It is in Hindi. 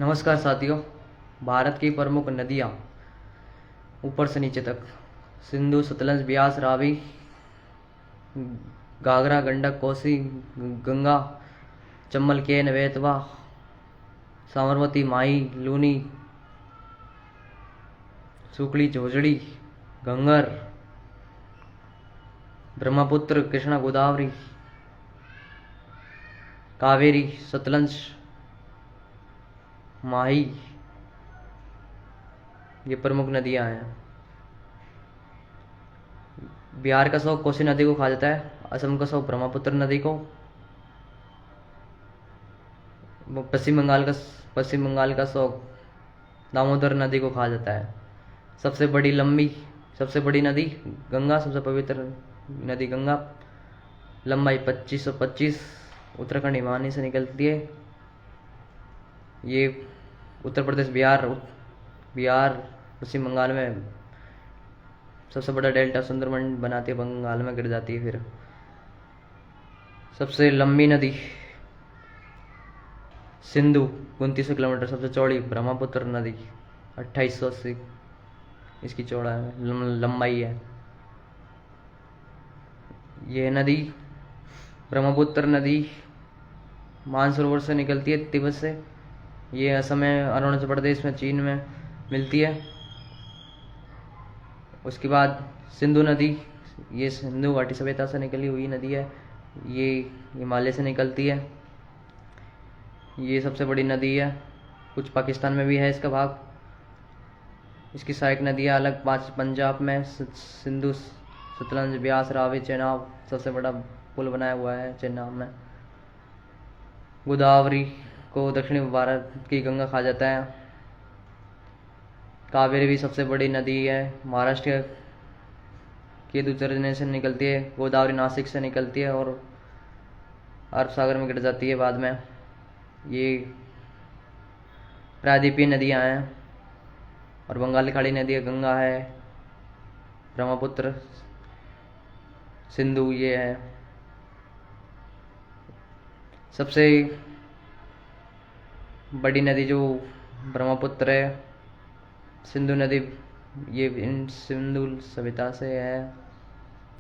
नमस्कार साथियों। भारत की प्रमुख नदियाँ ऊपर से नीचे तक: सिंधु, सतलज, ब्यास, रावी, घाघरा, गंडक, कोसी, गंगा, चंबल, केन, बेतवा, साबरमती, माही, लूनी, सुकली, झोजड़ी, घंगर, ब्रह्मपुत्र, कृष्णा, गोदावरी, कावेरी, सतलज, माही, ये प्रमुख नदियां हैं। बिहार का शौक कोसी नदी को खा जाता है, असम का शौक ब्रह्मपुत्र नदी को, पश्चिम बंगाल का शौक दामोदर नदी को खा जाता है। सबसे बड़ी नदी गंगा, सबसे पवित्र नदी गंगा, लंबाई 2525, उत्तराखंड हिमानी से निकलती है। ये उत्तर प्रदेश, बिहार, पश्चिम बंगाल में सबसे बड़ा डेल्टा सुंदरबन बनाती है, बंगाल में गिर जाती है। फिर सबसे लंबी नदी सिंधु 2900 किलोमीटर, सबसे चौड़ी ब्रह्मपुत्र नदी 2880 इसकी चौड़ा लंबाई है। यह नदी ब्रह्मपुत्र नदी मानसरोवर से निकलती है, तिब्बत से। ये असम में, अरुणाचल प्रदेश में, चीन में मिलती है। उसके बाद सिंधु नदी, ये सिंधु घाटी सभ्यता से निकली हुई नदी है। ये हिमालय से निकलती है। ये सबसे बड़ी नदी है। कुछ पाकिस्तान में भी है इसका भाग। इसकी सहायक नदियाँ अलग 5 पंजाब में सिंधु, सतलज, ब्यास, रावी, चेनाब, सबसे बड़ा पुल बनाया हुआ है चेनाब में। गोदावरी को दक्षिणी भारत की गंगा कहा जाता है। कावेरी भी सबसे बड़ी नदी है, महाराष्ट्र के दूसरे से निकलती है। गोदावरी नासिक से निकलती है और अरब सागर में गिर जाती है बाद में। ये प्रायद्वीपीय नदियाँ हैं। और बंगाल खाड़ी नदी गंगा है, ब्रह्मपुत्र, सिंधु ये है। सबसे बड़ी नदी जो ब्रह्मपुत्र है, सिंधु नदी, ये इन सिंधु सभ्यता से है।